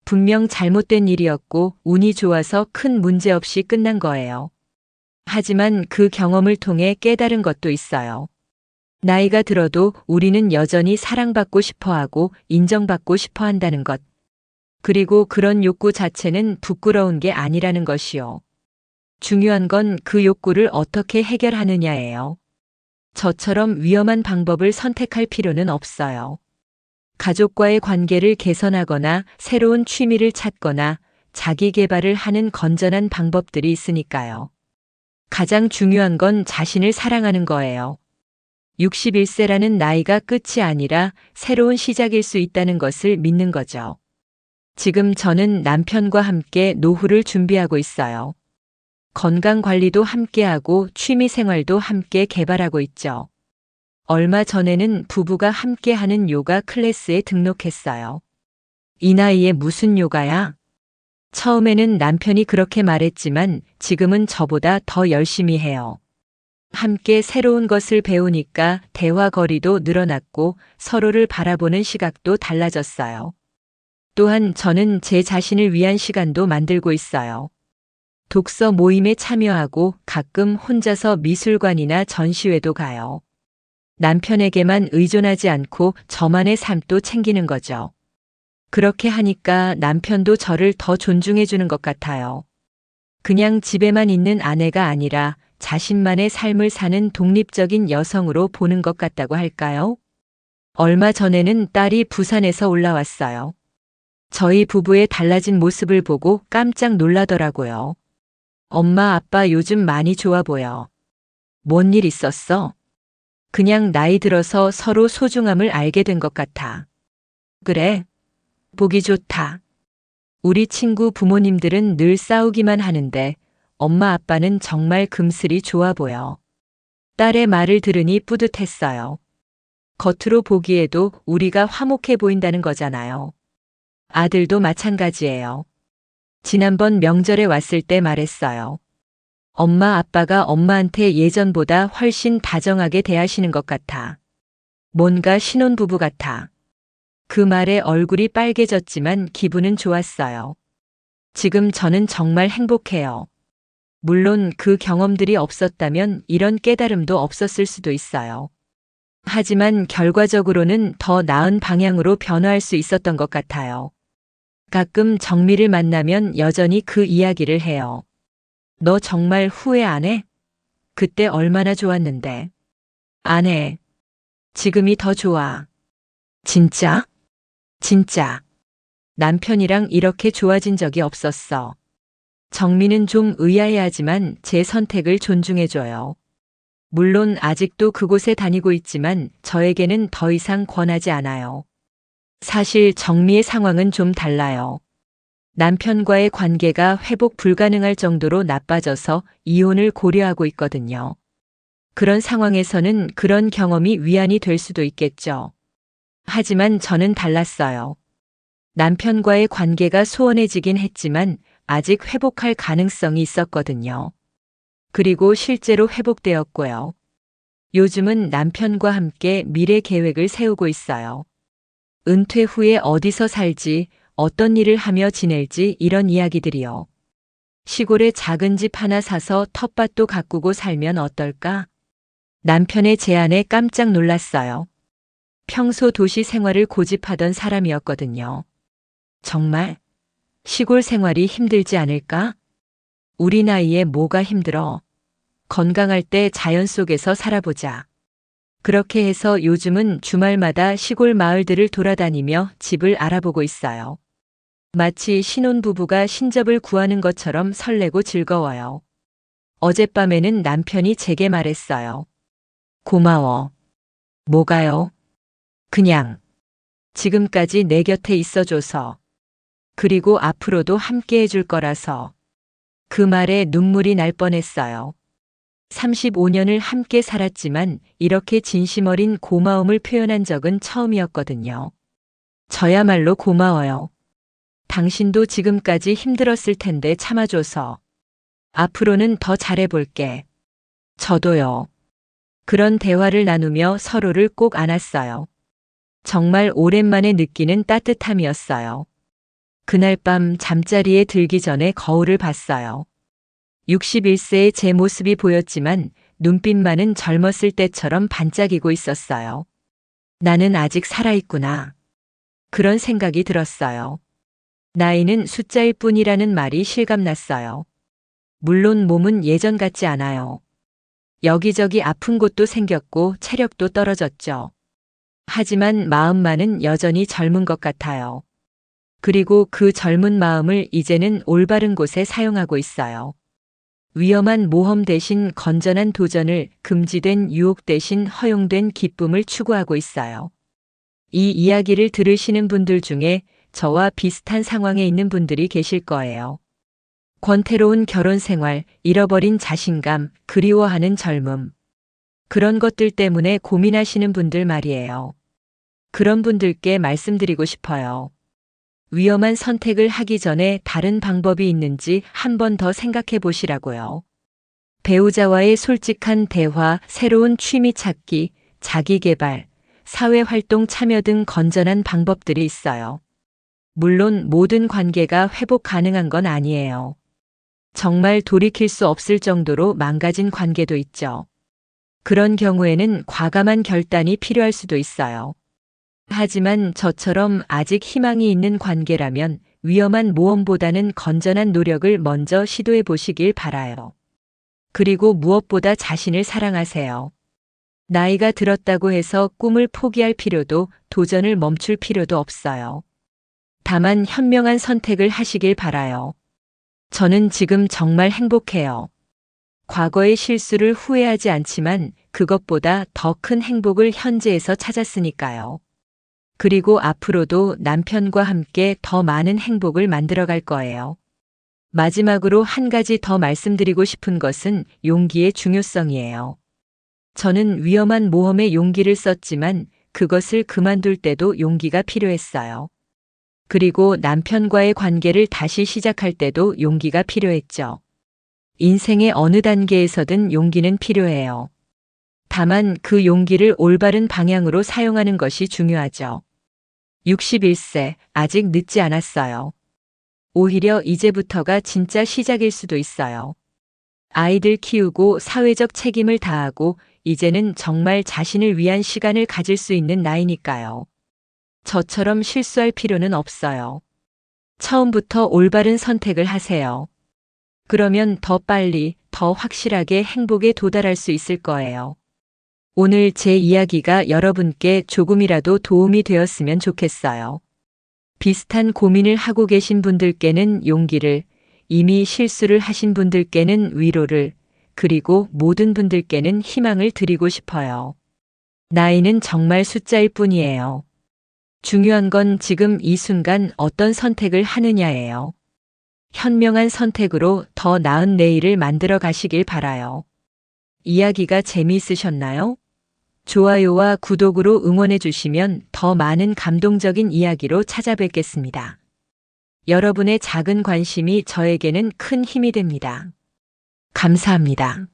분명 잘못된 일이었고 운이 좋아서 큰 문제 없이 끝난 거예요. 하지만 그 경험을 통해 깨달은 것도 있어요. 나이가 들어도 우리는 여전히 사랑받고 싶어 하고 인정받고 싶어 한다는 것. 그리고 그런 욕구 자체는 부끄러운 게 아니라는 것이요. 중요한 건 그 욕구를 어떻게 해결하느냐예요. 저처럼 위험한 방법을 선택할 필요는 없어요. 가족과의 관계를 개선하거나 새로운 취미를 찾거나 자기 개발을 하는 건전한 방법들이 있으니까요. 가장 중요한 건 자신을 사랑하는 거예요. 61세라는 나이가 끝이 아니라 새로운 시작일 수 있다는 것을 믿는 거죠. 지금 저는 남편과 함께 노후를 준비하고 있어요. 건강 관리도 함께하고 취미 생활도 함께 개발하고 있죠. 얼마 전에는 부부가 함께하는 요가 클래스에 등록했어요. 이 나이에 무슨 요가야? 처음에는 남편이 그렇게 말했지만 지금은 저보다 더 열심히 해요. 함께 새로운 것을 배우니까 대화 거리도 늘어났고 서로를 바라보는 시각도 달라졌어요. 또한 저는 제 자신을 위한 시간도 만들고 있어요. 독서 모임에 참여하고 가끔 혼자서 미술관이나 전시회도 가요. 남편에게만 의존하지 않고 저만의 삶도 챙기는 거죠. 그렇게 하니까 남편도 저를 더 존중해 주는 것 같아요. 그냥 집에만 있는 아내가 아니라 자신만의 삶을 사는 독립적인 여성으로 보는 것 같다고 할까요? 얼마 전에는 딸이 부산에서 올라왔어요. 저희 부부의 달라진 모습을 보고 깜짝 놀라더라고요. 엄마, 아빠 요즘 많이 좋아 보여. 뭔 일 있었어? 그냥 나이 들어서 서로 소중함을 알게 된 것 같아. 그래? 보기 좋다. 우리 친구 부모님들은 늘 싸우기만 하는데 엄마 아빠는 정말 금슬이 좋아 보여. 딸의 말을 들으니 뿌듯했어요. 겉으로 보기에도 우리가 화목해 보인다는 거잖아요. 아들도 마찬가지예요. 지난번 명절에 왔을 때 말했어요. 엄마 아빠가 엄마한테 예전보다 훨씬 다정하게 대하시는 것 같아. 뭔가 신혼부부 같아. 그 말에 얼굴이 빨개졌지만 기분은 좋았어요. 지금 저는 정말 행복해요. 물론 그 경험들이 없었다면 이런 깨달음도 없었을 수도 있어요. 하지만 결과적으로는 더 나은 방향으로 변화할 수 있었던 것 같아요. 가끔 정미를 만나면 여전히 그 이야기를 해요. 너 정말 후회 안 해? 그때 얼마나 좋았는데. 안 해. 지금이 더 좋아. 진짜? 진짜. 남편이랑 이렇게 좋아진 적이 없었어. 정미는 좀 의아해하지만 제 선택을 존중해줘요. 물론 아직도 그곳에 다니고 있지만 저에게는 더 이상 권하지 않아요. 사실 정미의 상황은 좀 달라요. 남편과의 관계가 회복 불가능할 정도로 나빠져서 이혼을 고려하고 있거든요. 그런 상황에서는 그런 경험이 위안이 될 수도 있겠죠. 하지만 저는 달랐어요. 남편과의 관계가 소원해지긴 했지만 아직 회복할 가능성이 있었거든요. 그리고 실제로 회복되었고요. 요즘은 남편과 함께 미래 계획을 세우고 있어요. 은퇴 후에 어디서 살지, 어떤 일을 하며 지낼지 이런 이야기들이요. 시골에 작은 집 하나 사서 텃밭도 가꾸고 살면 어떨까? 남편의 제안에 깜짝 놀랐어요. 평소 도시 생활을 고집하던 사람이었거든요. 정말? 시골 생활이 힘들지 않을까? 우리 나이에 뭐가 힘들어? 건강할 때 자연 속에서 살아보자. 그렇게 해서 요즘은 주말마다 시골 마을들을 돌아다니며 집을 알아보고 있어요. 마치 신혼부부가 신접을 구하는 것처럼 설레고 즐거워요. 어젯밤에는 남편이 제게 말했어요. 고마워. 뭐가요? 그냥 지금까지 내 곁에 있어줘서. 그리고 앞으로도 함께 해줄 거라서. 그 말에 눈물이 날 뻔했어요. 35년을 함께 살았지만 이렇게 진심 어린 고마움을 표현한 적은 처음이었거든요. 저야말로 고마워요. 당신도 지금까지 힘들었을 텐데 참아줘서. 앞으로는 더 잘해볼게. 저도요. 그런 대화를 나누며 서로를 꼭 안았어요. 정말 오랜만에 느끼는 따뜻함이었어요. 그날 밤 잠자리에 들기 전에 거울을 봤어요. 61세의 제 모습이 보였지만 눈빛만은 젊었을 때처럼 반짝이고 있었어요. 나는 아직 살아있구나. 그런 생각이 들었어요. 나이는 숫자일 뿐이라는 말이 실감났어요. 물론 몸은 예전 같지 않아요. 여기저기 아픈 곳도 생겼고 체력도 떨어졌죠. 하지만 마음만은 여전히 젊은 것 같아요. 그리고 그 젊은 마음을 이제는 올바른 곳에 사용하고 있어요. 위험한 모험 대신 건전한 도전을, 금지된 유혹 대신 허용된 기쁨을 추구하고 있어요. 이 이야기를 들으시는 분들 중에 저와 비슷한 상황에 있는 분들이 계실 거예요. 권태로운 결혼 생활, 잃어버린 자신감, 그리워하는 젊음. 그런 것들 때문에 고민하시는 분들 말이에요. 그런 분들께 말씀드리고 싶어요. 위험한 선택을 하기 전에 다른 방법이 있는지 한 번 더 생각해 보시라고요. 배우자와의 솔직한 대화, 새로운 취미 찾기, 자기 개발, 사회 활동 참여 등 건전한 방법들이 있어요. 물론 모든 관계가 회복 가능한 건 아니에요. 정말 돌이킬 수 없을 정도로 망가진 관계도 있죠. 그런 경우에는 과감한 결단이 필요할 수도 있어요. 하지만 저처럼 아직 희망이 있는 관계라면 위험한 모험보다는 건전한 노력을 먼저 시도해 보시길 바라요. 그리고 무엇보다 자신을 사랑하세요. 나이가 들었다고 해서 꿈을 포기할 필요도, 도전을 멈출 필요도 없어요. 다만 현명한 선택을 하시길 바라요. 저는 지금 정말 행복해요. 과거의 실수를 후회하지 않지만 그것보다 더 큰 행복을 현재에서 찾았으니까요. 그리고 앞으로도 남편과 함께 더 많은 행복을 만들어갈 거예요. 마지막으로 한 가지 더 말씀드리고 싶은 것은 용기의 중요성이에요. 저는 위험한 모험에 용기를 썼지만 그것을 그만둘 때도 용기가 필요했어요. 그리고 남편과의 관계를 다시 시작할 때도 용기가 필요했죠. 인생의 어느 단계에서든 용기는 필요해요. 다만 그 용기를 올바른 방향으로 사용하는 것이 중요하죠. 61세, 아직 늦지 않았어요. 오히려 이제부터가 진짜 시작일 수도 있어요. 아이들 키우고 사회적 책임을 다하고 이제는 정말 자신을 위한 시간을 가질 수 있는 나이니까요. 저처럼 실수할 필요는 없어요. 처음부터 올바른 선택을 하세요. 그러면 더 빨리, 더 확실하게 행복에 도달할 수 있을 거예요. 오늘 제 이야기가 여러분께 조금이라도 도움이 되었으면 좋겠어요. 비슷한 고민을 하고 계신 분들께는 용기를, 이미 실수를 하신 분들께는 위로를, 그리고 모든 분들께는 희망을 드리고 싶어요. 나이는 정말 숫자일 뿐이에요. 중요한 건 지금 이 순간 어떤 선택을 하느냐예요. 현명한 선택으로 더 나은 내일을 만들어 가시길 바라요. 이야기가 재미있으셨나요? 좋아요와 구독으로 응원해 주시면 더 많은 감동적인 이야기로 찾아뵙겠습니다. 여러분의 작은 관심이 저에게는 큰 힘이 됩니다. 감사합니다.